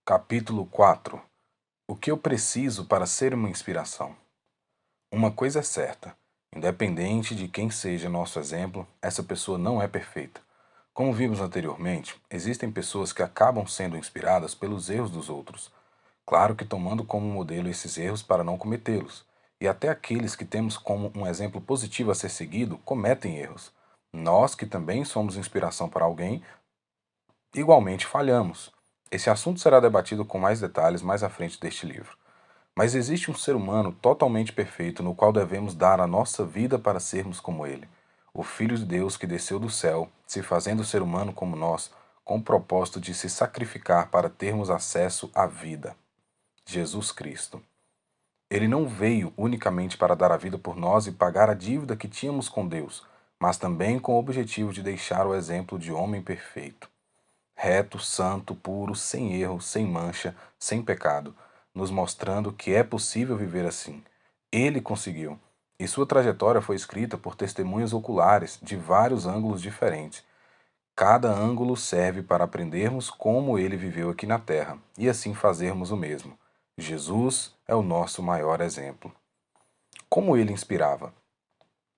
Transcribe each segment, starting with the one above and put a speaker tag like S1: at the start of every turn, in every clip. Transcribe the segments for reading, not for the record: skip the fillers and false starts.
S1: Capítulo 4. O que eu preciso para ser uma inspiração? Uma coisa é certa: independente de quem seja nosso exemplo, essa pessoa não é perfeita. Como vimos anteriormente, existem pessoas que acabam sendo inspiradas pelos erros dos outros. Claro que tomando como modelo esses erros para não cometê-los. E até aqueles que temos como um exemplo positivo a ser seguido cometem erros. Nós, que também somos inspiração para alguém, igualmente falhamos. Esse assunto será debatido com mais detalhes mais à frente deste livro. Mas existe um ser humano totalmente perfeito no qual devemos dar a nossa vida para sermos como ele. O Filho de Deus que desceu do céu, se fazendo ser humano como nós, com o propósito de se sacrificar para termos acesso à vida. Jesus Cristo. Ele não veio unicamente para dar a vida por nós e pagar a dívida que tínhamos com Deus, mas também com o objetivo de deixar o exemplo de homem perfeito, reto, santo, puro, sem erro, sem mancha, sem pecado, nos mostrando que é possível viver assim. Ele conseguiu, e sua trajetória foi escrita por testemunhas oculares de vários ângulos diferentes. Cada ângulo serve para aprendermos como ele viveu aqui na Terra e assim fazermos o mesmo. Jesus é o nosso maior exemplo. Como ele inspirava?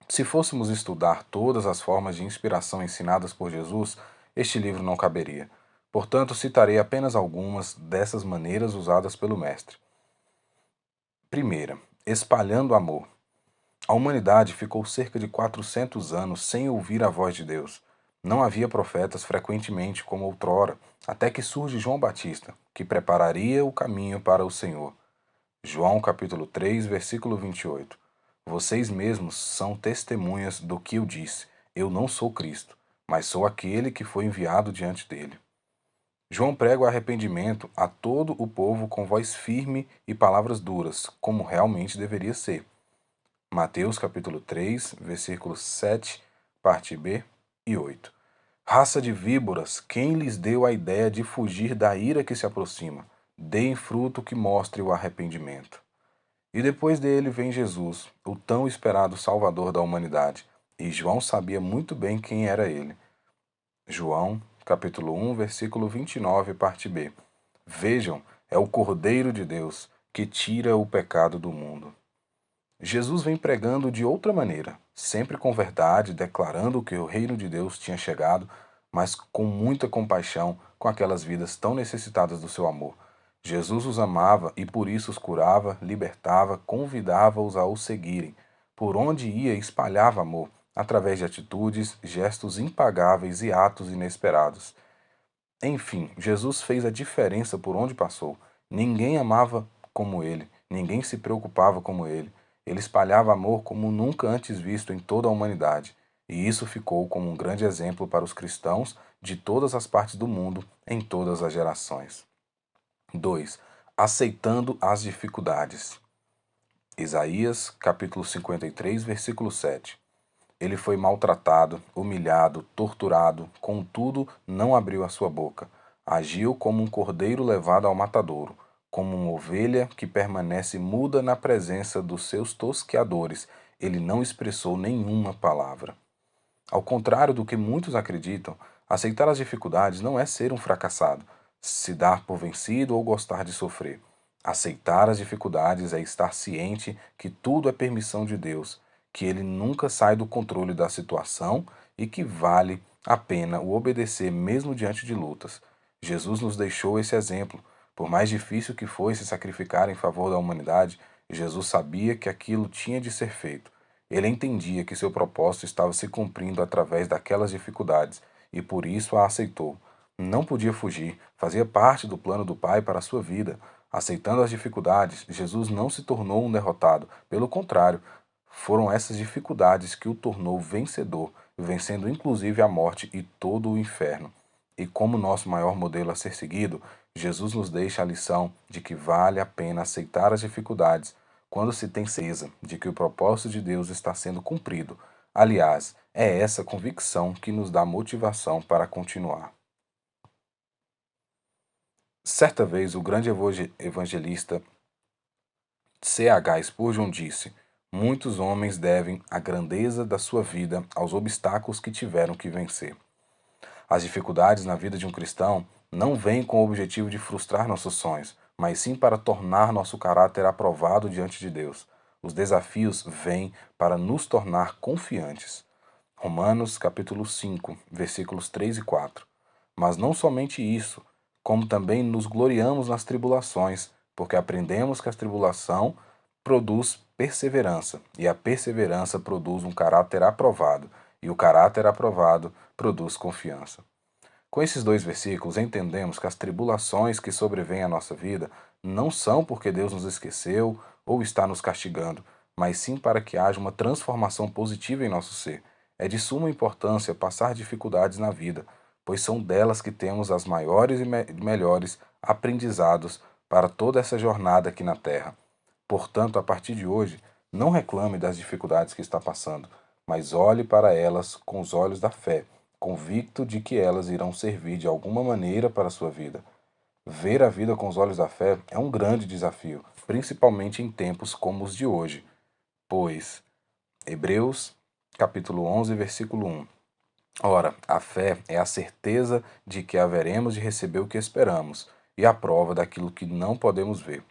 S1: Se fôssemos estudar todas as formas de inspiração ensinadas por Jesus, este livro não caberia. Portanto, citarei apenas algumas dessas maneiras usadas pelo Mestre. Primeira, espalhando amor. A humanidade ficou cerca de 400 anos sem ouvir a voz de Deus. Não havia profetas frequentemente como outrora, até que surge João Batista, que prepararia o caminho para o Senhor. João capítulo 3, versículo 28. Vocês mesmos são testemunhas do que eu disse. Eu não sou Cristo, mas sou aquele que foi enviado diante dele. João prega o arrependimento a todo o povo com voz firme e palavras duras, como realmente deveria ser. Mateus capítulo 3, versículos 7, parte B e 8. Raça de víboras, quem lhes deu a ideia de fugir da ira que se aproxima? Deem fruto que mostre o arrependimento. E depois dele vem Jesus, o tão esperado Salvador da humanidade, e João sabia muito bem quem era ele. João, capítulo 1, versículo 29, parte B. Vejam, é o Cordeiro de Deus, que tira o pecado do mundo. Jesus vem pregando de outra maneira, sempre com verdade, declarando que o reino de Deus tinha chegado, mas com muita compaixão com aquelas vidas tão necessitadas do seu amor. Jesus os amava e por isso os curava, libertava, convidava-os a o seguirem. Por onde ia, espalhava amor, através de atitudes, gestos impagáveis e atos inesperados. Enfim, Jesus fez a diferença por onde passou. Ninguém amava como ele, ninguém se preocupava como ele. Ele espalhava amor como nunca antes visto em toda a humanidade, e isso ficou como um grande exemplo para os cristãos de todas as partes do mundo, em todas as gerações. 2. Aceitando as dificuldades. Isaías, capítulo 53, versículo 7. Ele foi maltratado, humilhado, torturado, contudo não abriu a sua boca. Agiu como um cordeiro levado ao matadouro, como uma ovelha que permanece muda na presença dos seus tosqueadores. Ele não expressou nenhuma palavra. Ao contrário do que muitos acreditam, aceitar as dificuldades não é ser um fracassado, se dar por vencido ou gostar de sofrer. Aceitar as dificuldades é estar ciente que tudo é permissão de Deus, que Ele nunca sai do controle da situação e que vale a pena o obedecer mesmo diante de lutas. Jesus nos deixou esse exemplo. Por mais difícil que foi se sacrificar em favor da humanidade, Jesus sabia que aquilo tinha de ser feito. Ele entendia que seu propósito estava se cumprindo através daquelas dificuldades e por isso a aceitou. Não podia fugir, fazia parte do plano do Pai para a sua vida. Aceitando as dificuldades, Jesus não se tornou um derrotado. Pelo contrário, foram essas dificuldades que o tornou vencedor, vencendo inclusive a morte e todo o inferno. E como nosso maior modelo a ser seguido, Jesus nos deixa a lição de que vale a pena aceitar as dificuldades quando se tem certeza de que o propósito de Deus está sendo cumprido. Aliás, é essa convicção que nos dá motivação para continuar. Certa vez, o grande evangelista C.H. Spurgeon disse: muitos homens devem a grandeza da sua vida aos obstáculos que tiveram que vencer. As dificuldades na vida de um cristão não vêm com o objetivo de frustrar nossos sonhos, mas sim para tornar nosso caráter aprovado diante de Deus. Os desafios vêm para nos tornar confiantes. Romanos capítulo 5, versículos 3 e 4. Mas não somente isso, como também nos gloriamos nas tribulações, porque aprendemos que a tribulação produz perseverança, e a perseverança produz um caráter aprovado, e o caráter aprovado produz confiança. Com esses dois versículos, entendemos que as tribulações que sobrevêm à nossa vida não são porque Deus nos esqueceu ou está nos castigando, mas sim para que haja uma transformação positiva em nosso ser. É de suma importância passar dificuldades na vida, pois são delas que temos as maiores e melhores aprendizados para toda essa jornada aqui na Terra. Portanto, a partir de hoje, não reclame das dificuldades que está passando, mas olhe para elas com os olhos da fé, convicto de que elas irão servir de alguma maneira para a sua vida. Ver a vida com os olhos da fé é um grande desafio, principalmente em tempos como os de hoje, pois Hebreus, capítulo 11, versículo 1. Ora, a fé é a certeza de que haveremos de receber o que esperamos, e a prova daquilo que não podemos ver.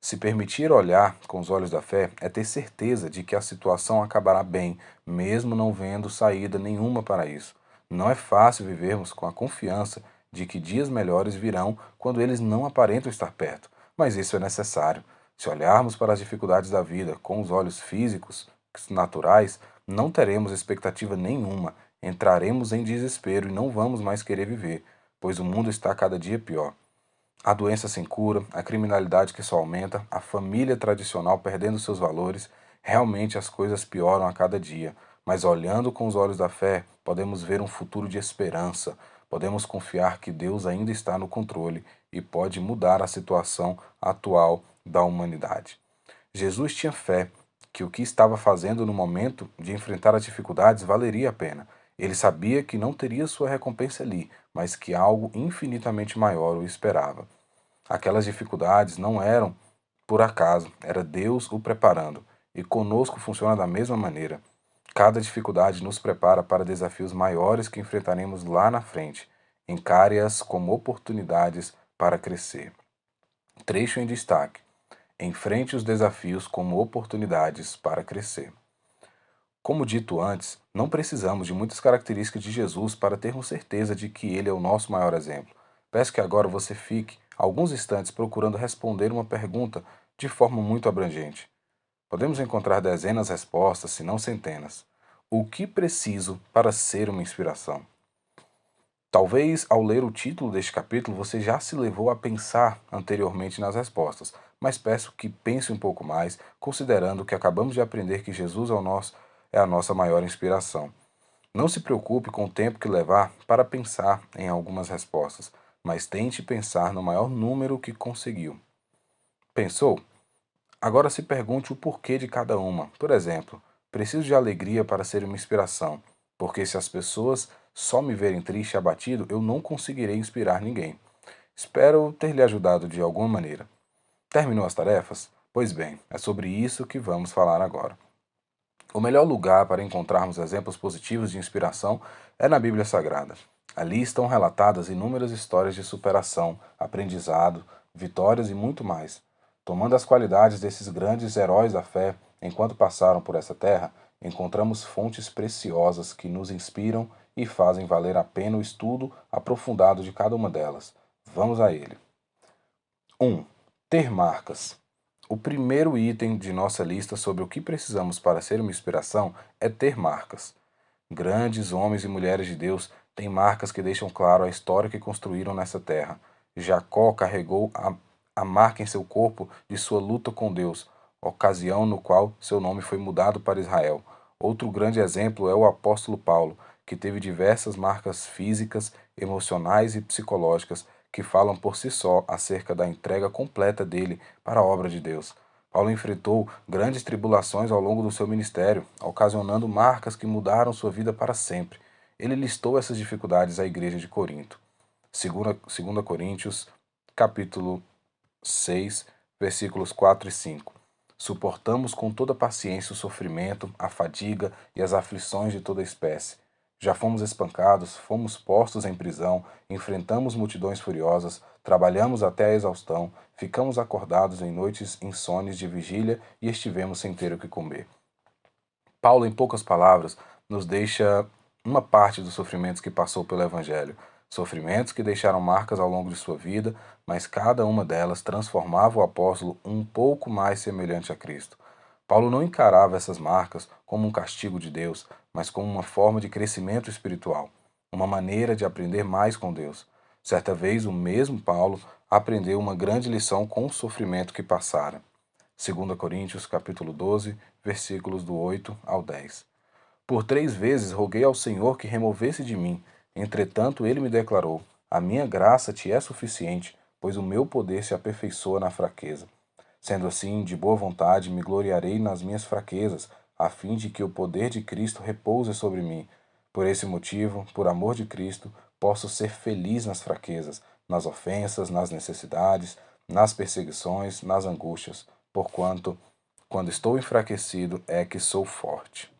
S1: Se permitir olhar com os olhos da fé é ter certeza de que a situação acabará bem, mesmo não vendo saída nenhuma para isso. Não é fácil vivermos com a confiança de que dias melhores virão quando eles não aparentam estar perto, mas isso é necessário. Se olharmos para as dificuldades da vida com os olhos físicos, naturais, não teremos expectativa nenhuma, entraremos em desespero e não vamos mais querer viver, pois o mundo está cada dia pior. A doença sem cura, a criminalidade que só aumenta, a família tradicional perdendo seus valores, realmente as coisas pioram a cada dia. Mas olhando com os olhos da fé, podemos ver um futuro de esperança. Podemos confiar que Deus ainda está no controle e pode mudar a situação atual da humanidade. Jesus tinha fé que o que estava fazendo no momento de enfrentar as dificuldades valeria a pena. Ele sabia que não teria sua recompensa ali, mas que algo infinitamente maior o esperava. Aquelas dificuldades não eram por acaso, era Deus o preparando. E conosco funciona da mesma maneira. Cada dificuldade nos prepara para desafios maiores que enfrentaremos lá na frente. Encare-as como oportunidades para crescer. Trecho em destaque. Enfrente os desafios como oportunidades para crescer. Como dito antes, não precisamos de muitas características de Jesus para termos certeza de que ele é o nosso maior exemplo. Peço que agora você fique alguns instantes procurando responder uma pergunta de forma muito abrangente. Podemos encontrar dezenas de respostas, se não centenas. O que preciso para ser uma inspiração? Talvez ao ler o título deste capítulo você já se levou a pensar anteriormente nas respostas, mas peço que pense um pouco mais, considerando que acabamos de aprender que Jesus é a nossa maior inspiração. Não se preocupe com o tempo que levar para pensar em algumas respostas, mas tente pensar no maior número que conseguiu. Pensou? Agora se pergunte o porquê de cada uma. Por exemplo, preciso de alegria para ser uma inspiração, porque se as pessoas só me verem triste e abatido, eu não conseguirei inspirar ninguém. Espero ter lhe ajudado de alguma maneira. Terminou as tarefas? Pois bem, é sobre isso que vamos falar agora. O melhor lugar para encontrarmos exemplos positivos de inspiração é na Bíblia Sagrada. Ali estão relatadas inúmeras histórias de superação, aprendizado, vitórias e muito mais. Tomando as qualidades desses grandes heróis da fé enquanto passaram por essa terra, encontramos fontes preciosas que nos inspiram e fazem valer a pena o estudo aprofundado de cada uma delas. Vamos a ele. 1. Ter marcas. O primeiro item de nossa lista sobre o que precisamos para ser uma inspiração é ter marcas. Grandes homens e mulheres de Deus têm marcas que deixam claro a história que construíram nessa terra. Jacó carregou a marca em seu corpo de sua luta com Deus, ocasião no qual seu nome foi mudado para Israel. Outro grande exemplo é o apóstolo Paulo, que teve diversas marcas físicas, emocionais e psicológicas que falam por si só acerca da entrega completa dele para a obra de Deus. Paulo enfrentou grandes tribulações ao longo do seu ministério, ocasionando marcas que mudaram sua vida para sempre. Ele listou essas dificuldades à igreja de Corinto. 2 Coríntios, capítulo 6, versículos 4 e 5. Suportamos com toda paciência o sofrimento, a fadiga e as aflições de toda espécie. Já fomos espancados, fomos postos em prisão, enfrentamos multidões furiosas, trabalhamos até a exaustão, ficamos acordados em noites insones de vigília e estivemos sem ter o que comer. Paulo, em poucas palavras, nos deixa uma parte dos sofrimentos que passou pelo Evangelho. Sofrimentos que deixaram marcas ao longo de sua vida, mas cada uma delas transformava o apóstolo um pouco mais semelhante a Cristo. Paulo não encarava essas marcas como um castigo de Deus, mas como uma forma de crescimento espiritual, uma maneira de aprender mais com Deus. Certa vez, o mesmo Paulo aprendeu uma grande lição com o sofrimento que passara. 2 Coríntios capítulo 12, versículos do 8 ao 10. Por 3 vezes roguei ao Senhor que removesse de mim. Entretanto, ele me declarou: A minha graça te é suficiente, pois o meu poder se aperfeiçoa na fraqueza. Sendo assim, de boa vontade me gloriarei nas minhas fraquezas, a fim de que o poder de Cristo repouse sobre mim. Por esse motivo, por amor de Cristo, posso ser feliz nas fraquezas, nas ofensas, nas necessidades, nas perseguições, nas angústias, porquanto, quando estou enfraquecido, é que sou forte.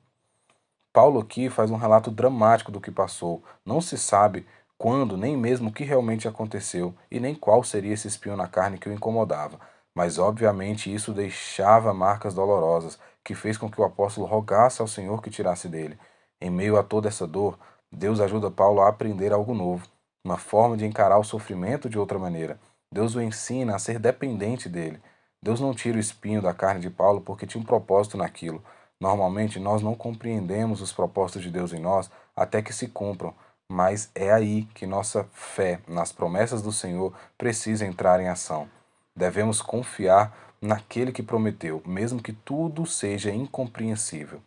S1: Paulo aqui faz um relato dramático do que passou. Não se sabe quando, nem mesmo o que realmente aconteceu, e nem qual seria esse espinho na carne que o incomodava. Mas obviamente isso deixava marcas dolorosas, que fez com que o apóstolo rogasse ao Senhor que tirasse dele. Em meio a toda essa dor, Deus ajuda Paulo a aprender algo novo, uma forma de encarar o sofrimento de outra maneira. Deus o ensina a ser dependente dele. Deus não tira o espinho da carne de Paulo porque tinha um propósito naquilo. Normalmente nós não compreendemos os propósitos de Deus em nós até que se cumpram, mas é aí que nossa fé nas promessas do Senhor precisa entrar em ação. Devemos confiar naquele que prometeu, mesmo que tudo seja incompreensível.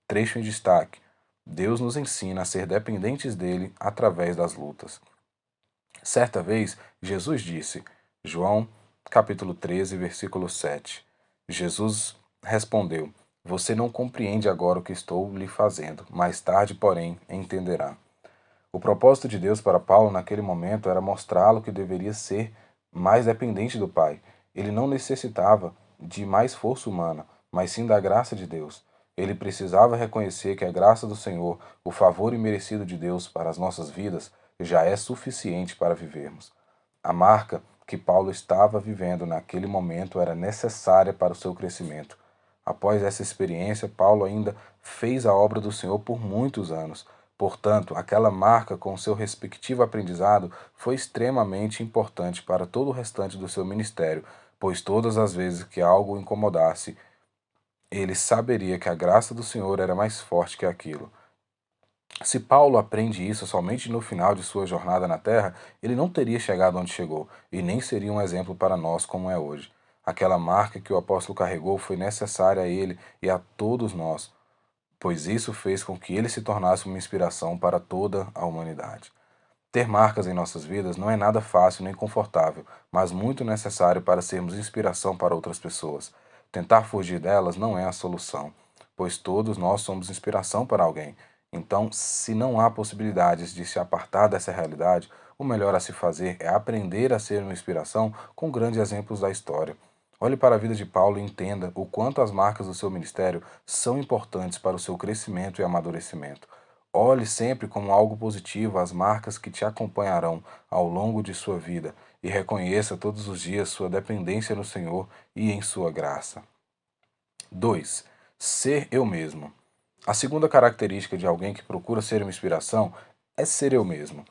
S1: Trecho em destaque: Deus nos ensina a ser dependentes dele através das lutas. Certa vez, Jesus disse, João capítulo 13, versículo 7. Jesus respondeu: Você não compreende agora o que estou lhe fazendo, mais tarde, porém, entenderá. O propósito de Deus para Paulo naquele momento era mostrá-lo que deveria ser mais dependente do Pai. Ele não necessitava de mais força humana, mas sim da graça de Deus. Ele precisava reconhecer que a graça do Senhor, o favor imerecido de Deus para as nossas vidas, já é suficiente para vivermos. A marca que Paulo estava vivendo naquele momento era necessária para o seu crescimento. Após essa experiência, Paulo ainda fez a obra do Senhor por muitos anos. Portanto, aquela marca com seu respectivo aprendizado foi extremamente importante para todo o restante do seu ministério, pois todas as vezes que algo o incomodasse, ele saberia que a graça do Senhor era mais forte que aquilo. Se Paulo aprende isso somente no final de sua jornada na Terra, ele não teria chegado onde chegou, e nem seria um exemplo para nós como é hoje. Aquela marca que o apóstolo carregou foi necessária a ele e a todos nós, pois isso fez com que ele se tornasse uma inspiração para toda a humanidade. Ter marcas em nossas vidas não é nada fácil nem confortável, mas muito necessário para sermos inspiração para outras pessoas. Tentar fugir delas não é a solução, pois todos nós somos inspiração para alguém. Então, se não há possibilidades de se apartar dessa realidade, o melhor a se fazer é aprender a ser uma inspiração com grandes exemplos da história. Olhe para a vida de Paulo e entenda o quanto as marcas do seu ministério são importantes para o seu crescimento e amadurecimento. Olhe sempre como algo positivo as marcas que te acompanharão ao longo de sua vida e reconheça todos os dias sua dependência no Senhor e em sua graça. 2. Ser eu mesmo. A segunda característica de alguém que procura ser uma inspiração é ser eu mesmo.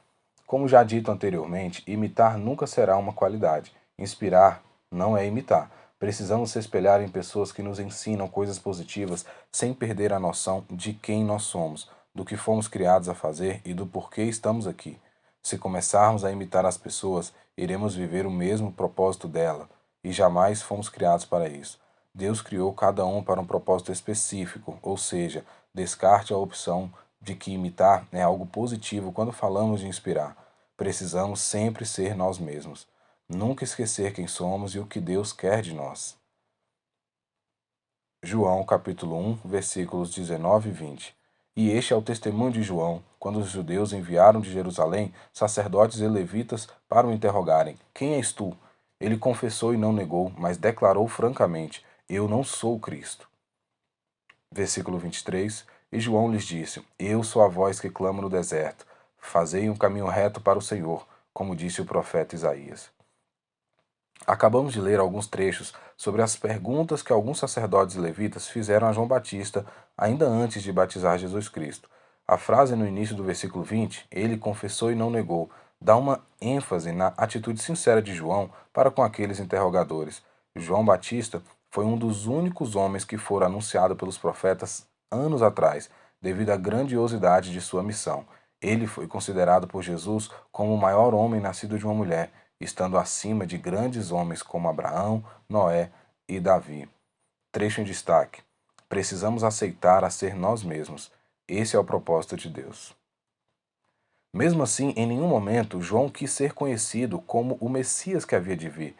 S1: Como já dito anteriormente, imitar nunca será uma qualidade. Inspirar não é imitar. Precisamos se espelhar em pessoas que nos ensinam coisas positivas sem perder a noção de quem nós somos, do que fomos criados a fazer e do porquê estamos aqui. Se começarmos a imitar as pessoas, iremos viver o mesmo propósito dela, e jamais fomos criados para isso. Deus criou cada um para um propósito específico, ou seja, descarte a opção de que imitar é algo positivo quando falamos de inspirar. Precisamos sempre ser nós mesmos. Nunca esquecer quem somos e o que Deus quer de nós. João capítulo 1, versículos 19 e 20. E este é o testemunho de João, quando os judeus enviaram de Jerusalém sacerdotes e levitas para o interrogarem: Quem és tu? Ele confessou e não negou, mas declarou francamente: Eu não sou o Cristo. Versículo 23. E João lhes disse: Eu sou a voz que clama no deserto. Fazei um caminho reto para o Senhor, como disse o profeta Isaías. Acabamos de ler alguns trechos sobre as perguntas que alguns sacerdotes e levitas fizeram a João Batista ainda antes de batizar Jesus Cristo. A frase no início do versículo 20, ele confessou e não negou, dá uma ênfase na atitude sincera de João para com aqueles interrogadores. João Batista foi um dos únicos homens que foram anunciado pelos profetas anos atrás, devido à grandiosidade de sua missão. Ele foi considerado por Jesus como o maior homem nascido de uma mulher, estando acima de grandes homens como Abraão, Noé e Davi. Trecho em destaque. Precisamos aceitar a ser nós mesmos. Esse é o propósito de Deus. Mesmo assim, em nenhum momento João quis ser conhecido como o Messias que havia de vir,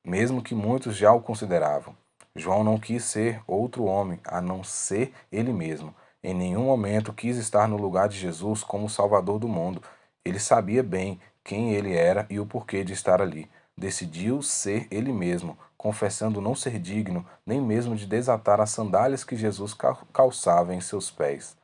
S1: mesmo que muitos já o consideravam. João não quis ser outro homem a não ser ele mesmo. Em nenhum momento quis estar no lugar de Jesus como o Salvador do mundo. Ele sabia bem quem ele era e o porquê de estar ali. Decidiu ser ele mesmo, confessando não ser digno nem mesmo de desatar as sandálias que Jesus calçava em seus pés.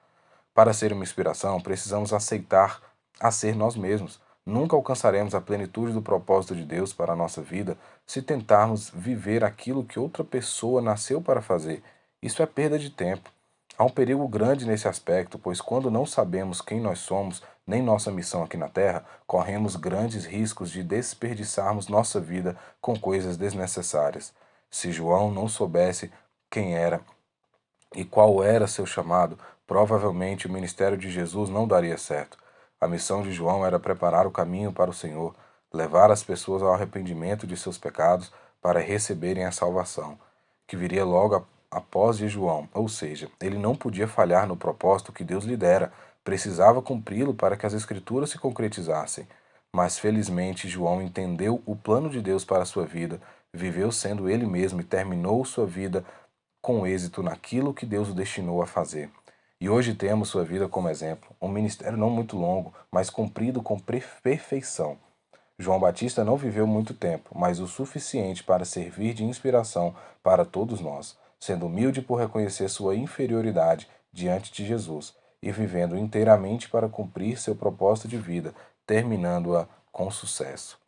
S1: Para ser uma inspiração, precisamos aceitar a ser nós mesmos. Nunca alcançaremos a plenitude do propósito de Deus para a nossa vida se tentarmos viver aquilo que outra pessoa nasceu para fazer. Isso é perda de tempo. Há um perigo grande nesse aspecto, pois quando não sabemos quem nós somos, nem nossa missão aqui na Terra, corremos grandes riscos de desperdiçarmos nossa vida com coisas desnecessárias. Se João não soubesse quem era e qual era seu chamado, provavelmente o ministério de Jesus não daria certo. A missão de João era preparar o caminho para o Senhor, levar as pessoas ao arrependimento de seus pecados para receberem a salvação, que viria logo após de João, ou seja, ele não podia falhar no propósito que Deus lhe dera, precisava cumpri-lo para que as Escrituras se concretizassem. Mas felizmente João entendeu o plano de Deus para a sua vida, viveu sendo ele mesmo e terminou sua vida com êxito naquilo que Deus o destinou a fazer. E hoje temos sua vida como exemplo, um ministério não muito longo, mas cumprido com perfeição. João Batista não viveu muito tempo, mas o suficiente para servir de inspiração para todos nós, sendo humilde por reconhecer sua inferioridade diante de Jesus e vivendo inteiramente para cumprir seu propósito de vida, terminando-a com sucesso.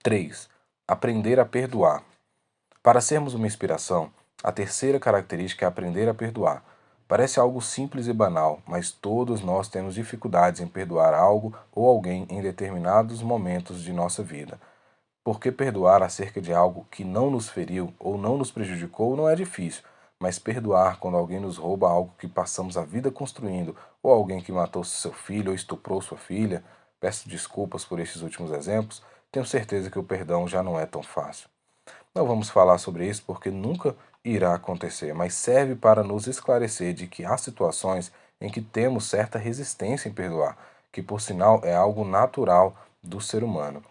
S1: 3. Aprender a perdoar. Para sermos uma inspiração, a terceira característica é aprender a perdoar. Parece algo simples e banal, mas todos nós temos dificuldades em perdoar algo ou alguém em determinados momentos de nossa vida. Porque perdoar acerca de algo que não nos feriu ou não nos prejudicou não é difícil, mas perdoar quando alguém nos rouba algo que passamos a vida construindo, ou alguém que matou seu filho ou estuprou sua filha, peço desculpas por estes últimos exemplos, tenho certeza que o perdão já não é tão fácil. Não vamos falar sobre isso porque nunca irá acontecer, mas serve para nos esclarecer de que há situações em que temos certa resistência em perdoar, que por sinal é algo natural do ser humano.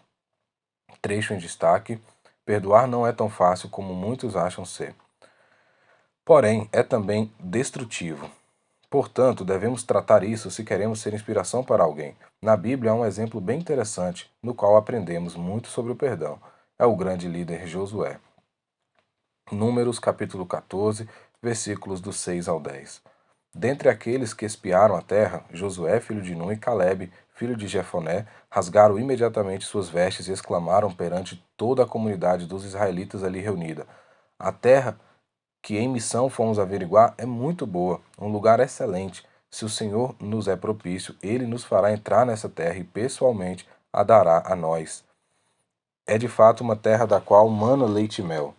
S1: Trecho em destaque: perdoar não é tão fácil como muitos acham ser. Porém, é também destrutivo. Portanto, devemos tratar isso se queremos ser inspiração para alguém. Na Bíblia há um exemplo bem interessante, no qual aprendemos muito sobre o perdão. É o grande líder Josué. Números capítulo 14, versículos do 6 ao 10. Dentre aqueles que espiaram a terra, Josué, filho de Nun, e Calebe, filho de Jefoné, rasgaram imediatamente suas vestes e exclamaram perante toda a comunidade dos israelitas ali reunida: A terra que em missão fomos averiguar é muito boa, um lugar excelente. Se o Senhor nos é propício, ele nos fará entrar nessa terra e pessoalmente a dará a nós. É de fato uma terra da qual mana leite e mel.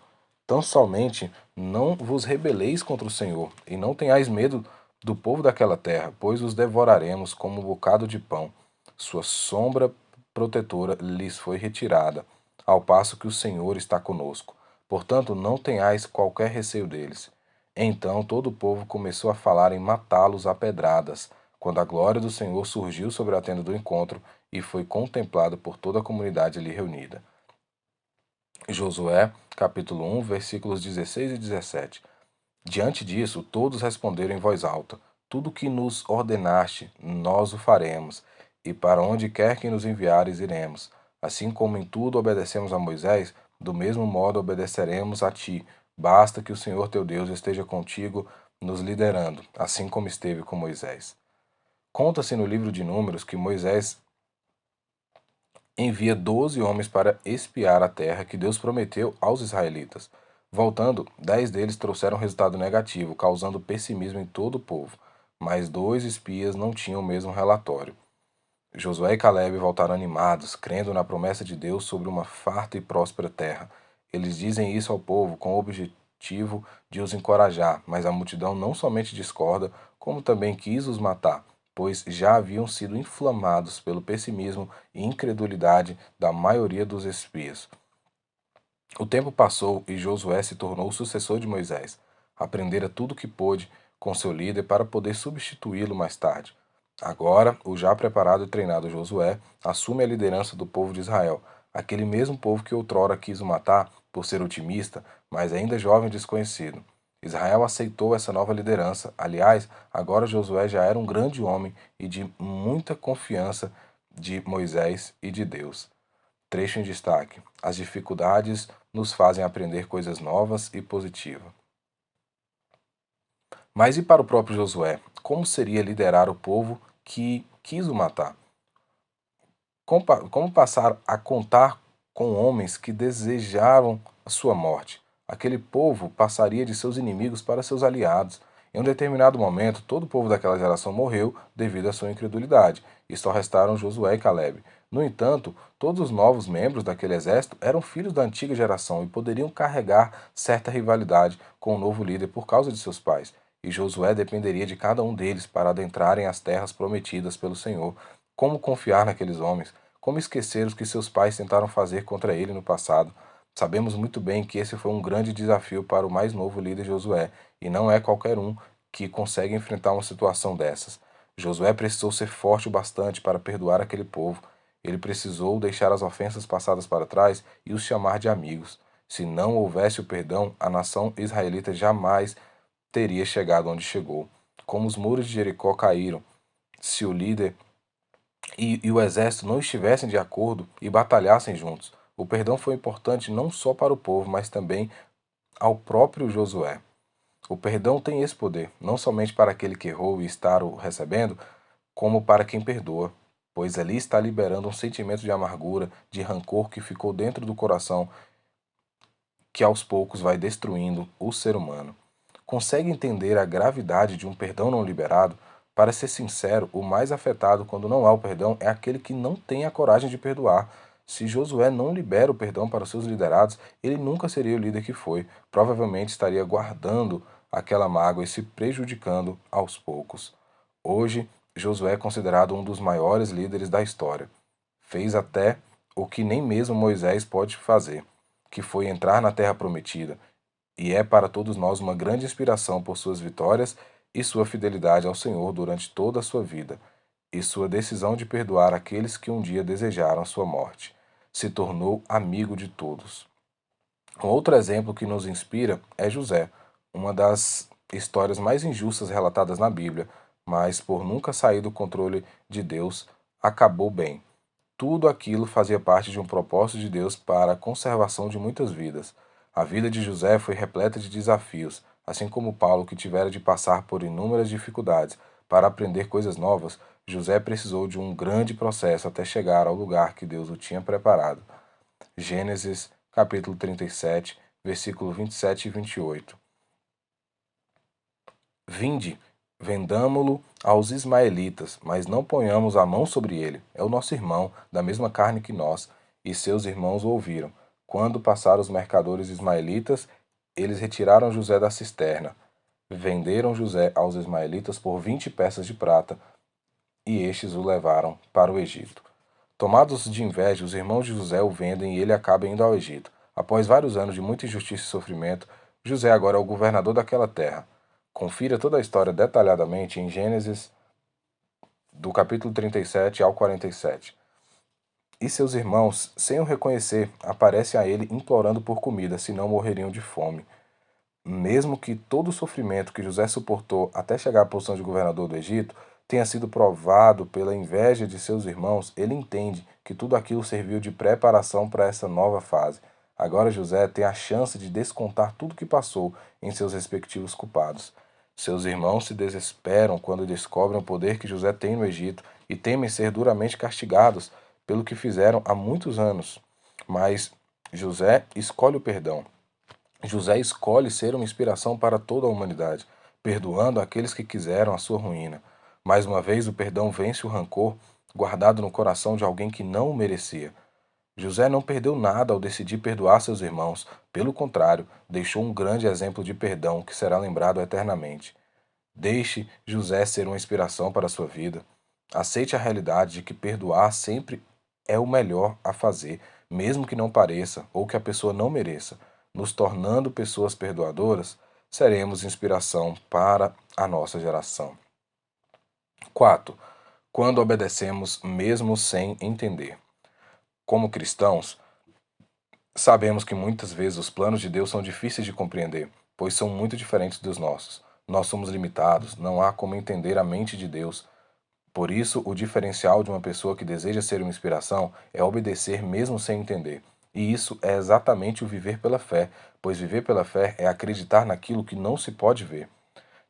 S1: Tão somente não vos rebeleis contra o Senhor, e não tenhais medo do povo daquela terra, pois os devoraremos como um bocado de pão. Sua sombra protetora lhes foi retirada, ao passo que o Senhor está conosco. Portanto, não tenhais qualquer receio deles. Então todo o povo começou a falar em matá-los a pedradas, quando a glória do Senhor surgiu sobre a tenda do encontro e foi contemplada por toda a comunidade ali reunida. Josué, capítulo 1, versículos 16 e 17. Diante disso, todos responderam em voz alta: Tudo que nos ordenaste, nós o faremos, e para onde quer que nos enviares, iremos. Assim como em tudo obedecemos a Moisés, do mesmo modo obedeceremos a ti. Basta que o Senhor teu Deus esteja contigo nos liderando, assim como esteve com Moisés. Conta-se no livro de Números que Moisés envia 12 homens para espiar a terra que Deus prometeu aos israelitas. Voltando, 10 deles trouxeram resultado negativo, causando pessimismo em todo o povo, mas 2 espias não tinham o mesmo relatório. Josué e Caleb voltaram animados, crendo na promessa de Deus sobre uma farta e próspera terra. Eles dizem isso ao povo com o objetivo de os encorajar, mas a multidão não somente discorda, como também quis os matar, pois já haviam sido inflamados pelo pessimismo e incredulidade da maioria dos espias. O tempo passou e Josué se tornou o sucessor de Moisés. Aprendera tudo o que pôde com seu líder para poder substituí-lo mais tarde. Agora, o já preparado e treinado Josué assume a liderança do povo de Israel, aquele mesmo povo que outrora quis o matar por ser otimista, mas ainda jovem e desconhecido. Israel aceitou essa nova liderança. Aliás, agora Josué já era um grande homem e de muita confiança de Moisés e de Deus. Trecho em destaque: as dificuldades nos fazem aprender coisas novas e positivas. Mas e para o próprio Josué? Como seria liderar o povo que quis o matar? Como passar a contar com homens que desejaram a sua morte? Aquele povo passaria de seus inimigos para seus aliados. Em um determinado momento, todo o povo daquela geração morreu devido à sua incredulidade, e só restaram Josué e Caleb. No entanto, todos os novos membros daquele exército eram filhos da antiga geração e poderiam carregar certa rivalidade com o novo líder por causa de seus pais. E Josué dependeria de cada um deles para adentrarem as terras prometidas pelo Senhor. Como confiar naqueles homens? Como esquecer os que seus pais tentaram fazer contra ele no passado? Sabemos muito bem que esse foi um grande desafio para o mais novo líder Josué, e não é qualquer um que consegue enfrentar uma situação dessas. Josué precisou ser forte o bastante para perdoar aquele povo. Ele precisou deixar as ofensas passadas para trás e os chamar de amigos. Se não houvesse o perdão, a nação israelita jamais teria chegado onde chegou. Como os muros de Jericó caíram, se o líder e o exército não estivessem de acordo e batalhassem juntos. O perdão foi importante não só para o povo, mas também ao próprio Josué. O perdão tem esse poder, não somente para aquele que errou e está o recebendo, como para quem perdoa, pois ali está liberando um sentimento de amargura, de rancor que ficou dentro do coração, que aos poucos vai destruindo o ser humano. Consegue entender a gravidade de um perdão não liberado? Para ser sincero, o mais afetado quando não há o perdão é aquele que não tem a coragem de perdoar. Se Josué não libera o perdão para os seus liderados, ele nunca seria o líder que foi. Provavelmente estaria guardando aquela mágoa e se prejudicando aos poucos. Hoje, Josué é considerado um dos maiores líderes da história. Fez até o que nem mesmo Moisés pode fazer, que foi entrar na terra prometida, e é para todos nós uma grande inspiração por suas vitórias e sua fidelidade ao Senhor durante toda a sua vida, e sua decisão de perdoar aqueles que um dia desejaram sua morte. Se tornou amigo de todos. Um outro exemplo que nos inspira é José, uma das histórias mais injustas relatadas na Bíblia, mas por nunca sair do controle de Deus, acabou bem. Tudo aquilo fazia parte de um propósito de Deus para a conservação de muitas vidas. A vida de José foi repleta de desafios, assim como Paulo, que tivera de passar por inúmeras dificuldades para aprender coisas novas. José precisou de um grande processo até chegar ao lugar que Deus o tinha preparado. Gênesis, capítulo 37, versículo 27 e 28. Vinde, vendamo-lo aos ismaelitas, mas não ponhamos a mão sobre ele. É o nosso irmão, da mesma carne que nós. E seus irmãos o ouviram. Quando passaram os mercadores ismaelitas, eles retiraram José da cisterna. Venderam José aos ismaelitas por 20 peças de prata, e estes o levaram para o Egito. Tomados de inveja, os irmãos de José o vendem e ele acaba indo ao Egito. Após vários anos de muita injustiça e sofrimento, José agora é o governador daquela terra. Confira toda a história detalhadamente em Gênesis, do capítulo 37 ao 47. E seus irmãos, sem o reconhecer, aparecem a ele implorando por comida, senão morreriam de fome. Mesmo que todo o sofrimento que José suportou até chegar à posição de governador do Egito tenha sido provado pela inveja de seus irmãos, ele entende que tudo aquilo serviu de preparação para essa nova fase. Agora José tem a chance de descontar tudo que passou em seus respectivos culpados. Seus irmãos se desesperam quando descobrem o poder que José tem no Egito e temem ser duramente castigados pelo que fizeram há muitos anos. Mas José escolhe o perdão. José escolhe ser uma inspiração para toda a humanidade, perdoando aqueles que quiseram a sua ruína. Mais uma vez, o perdão vence o rancor guardado no coração de alguém que não o merecia. José não perdeu nada ao decidir perdoar seus irmãos, pelo contrário, deixou um grande exemplo de perdão que será lembrado eternamente. Deixe José ser uma inspiração para a sua vida. Aceite a realidade de que perdoar sempre é o melhor a fazer, mesmo que não pareça ou que a pessoa não mereça. Nos tornando pessoas perdoadoras, seremos inspiração para a nossa geração. 4. Quando obedecemos mesmo sem entender. Como cristãos, sabemos que muitas vezes os planos de Deus são difíceis de compreender, pois são muito diferentes dos nossos. Nós somos limitados, não há como entender a mente de Deus. Por isso, o diferencial de uma pessoa que deseja ser uma inspiração é obedecer mesmo sem entender. E isso é exatamente o viver pela fé, pois viver pela fé é acreditar naquilo que não se pode ver,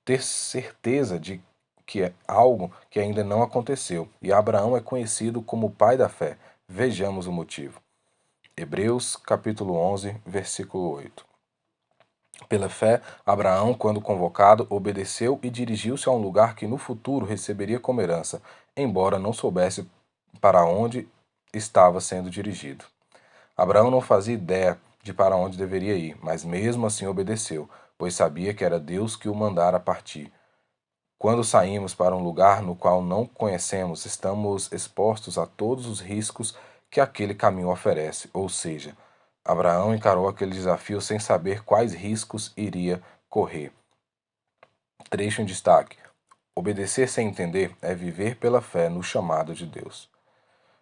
S1: ter certeza de que é algo que ainda não aconteceu. E Abraão é conhecido como o pai da fé. Vejamos o motivo. Hebreus capítulo 11, versículo 8. Pela fé, Abraão, quando convocado, obedeceu e dirigiu-se a um lugar que no futuro receberia como herança, embora não soubesse para onde estava sendo dirigido. Abraão não fazia ideia de para onde deveria ir, mas mesmo assim obedeceu, pois sabia que era Deus que o mandara partir. Quando saímos para um lugar no qual não conhecemos, estamos expostos a todos os riscos que aquele caminho oferece, ou seja, Abraão encarou aquele desafio sem saber quais riscos iria correr. Trecho em destaque: obedecer sem entender é viver pela fé no chamado de Deus.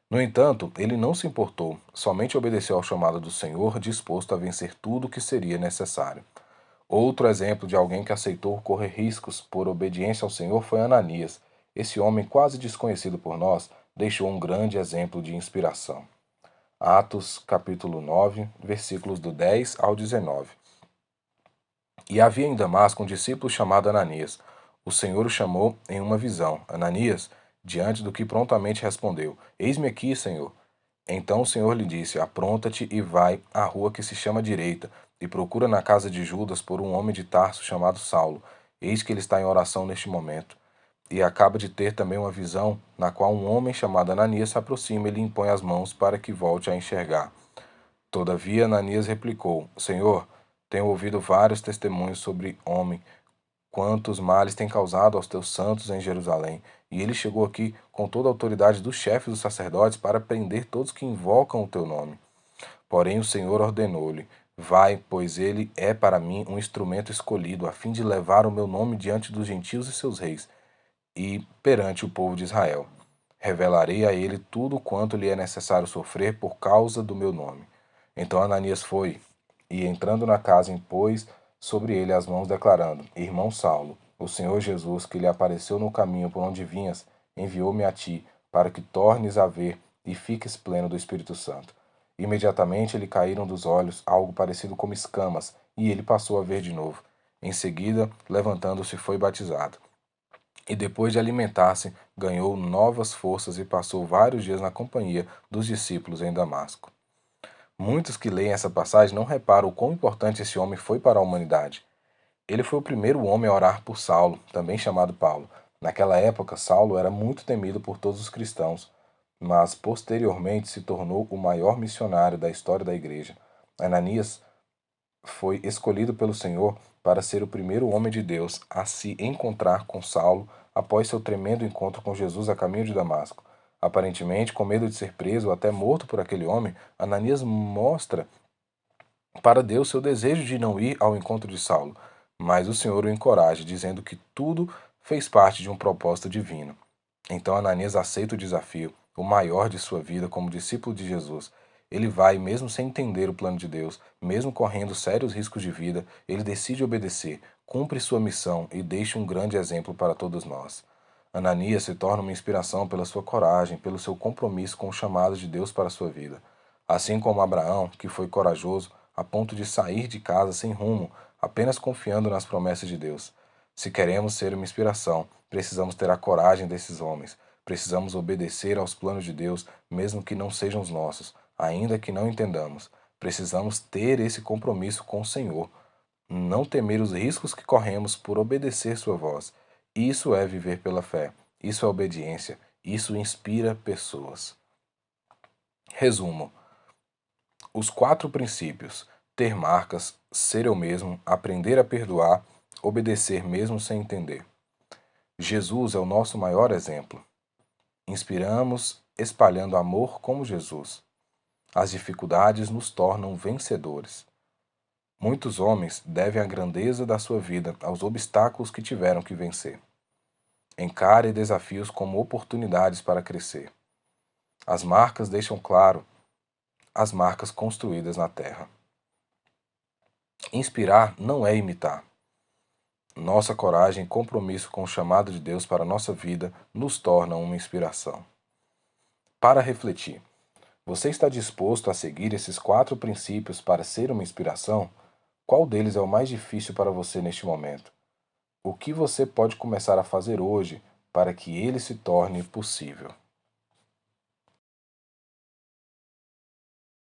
S1: No entanto, ele não se importou, somente obedeceu ao chamado do Senhor, disposto a vencer tudo o que seria necessário. Outro exemplo de alguém que aceitou correr riscos por obediência ao Senhor foi Ananias. Esse homem, quase desconhecido por nós, deixou um grande exemplo de inspiração. Atos, capítulo 9, versículos do 10 ao 19. E havia em Damasco um discípulo chamado Ananias. O Senhor o chamou em uma visão. Ananias, diante do que prontamente respondeu: Eis-me aqui, Senhor. Então o Senhor lhe disse: Apronta-te e vai à rua que se chama Direita, e procura na casa de Judas por um homem de Tarso chamado Saulo. Eis que ele está em oração neste momento. E acaba de ter também uma visão, na qual um homem chamado Ananias se aproxima e lhe impõe as mãos para que volte a enxergar. Todavia Ananias replicou: Senhor, tenho ouvido vários testemunhos sobre homem, quantos males tem causado aos teus santos em Jerusalém. E ele chegou aqui com toda a autoridade dos chefes dos sacerdotes para prender todos que invocam o teu nome. Porém o Senhor ordenou-lhe: Vai, pois ele é para mim um instrumento escolhido, a fim de levar o meu nome diante dos gentios e seus reis, e perante o povo de Israel. Revelarei a ele tudo quanto lhe é necessário sofrer por causa do meu nome. Então Ananias foi, e entrando na casa impôs sobre ele as mãos, declarando: Irmão Saulo, o Senhor Jesus, que lhe apareceu no caminho por onde vinhas, enviou-me a ti, para que tornes a ver e fiques pleno do Espírito Santo. Imediatamente lhe caíram dos olhos algo parecido como escamas, e ele passou a ver de novo. Em seguida, levantando-se, foi batizado. E depois de alimentar-se, ganhou novas forças e passou vários dias na companhia dos discípulos em Damasco. Muitos que leem essa passagem não reparam o quão importante esse homem foi para a humanidade. Ele foi o primeiro homem a orar por Saulo, também chamado Paulo. Naquela época, Saulo era muito temido por todos os cristãos, mas posteriormente se tornou o maior missionário da história da igreja. Ananias foi escolhido pelo Senhor para ser o primeiro homem de Deus a se encontrar com Saulo após seu tremendo encontro com Jesus a caminho de Damasco. Aparentemente, com medo de ser preso ou até morto por aquele homem, Ananias mostra para Deus seu desejo de não ir ao encontro de Saulo, mas o Senhor o encoraja, dizendo que tudo fez parte de um propósito divino. Então Ananias aceita o desafio, o maior de sua vida como discípulo de Jesus. Ele vai, mesmo sem entender o plano de Deus, mesmo correndo sérios riscos de vida, ele decide obedecer, cumpre sua missão e deixa um grande exemplo para todos nós. Ananias se torna uma inspiração pela sua coragem, pelo seu compromisso com o chamado de Deus para a sua vida. Assim como Abraão, que foi corajoso a ponto de sair de casa sem rumo, apenas confiando nas promessas de Deus. Se queremos ser uma inspiração, precisamos ter a coragem desses homens. Precisamos obedecer aos planos de Deus, mesmo que não sejam os nossos, ainda que não entendamos. Precisamos ter esse compromisso com o Senhor. Não temer os riscos que corremos por obedecer sua voz. Isso é viver pela fé. Isso é obediência. Isso inspira pessoas. Resumo: os 4 princípios: ter marcas, ser eu mesmo, aprender a perdoar, obedecer mesmo sem entender. Jesus é o nosso maior exemplo. Inspiramos espalhando amor como Jesus. As dificuldades nos tornam vencedores. Muitos homens devem a grandeza da sua vida aos obstáculos que tiveram que vencer. Encare desafios como oportunidades para crescer. As marcas deixam claro as marcas construídas na terra. Inspirar não é imitar. Nossa coragem e compromisso com o chamado de Deus para a nossa vida nos tornam uma inspiração. Para refletir, você está disposto a seguir esses 4 princípios para ser uma inspiração? Qual deles é o mais difícil para você neste momento? O que você pode começar a fazer hoje para que ele se torne possível?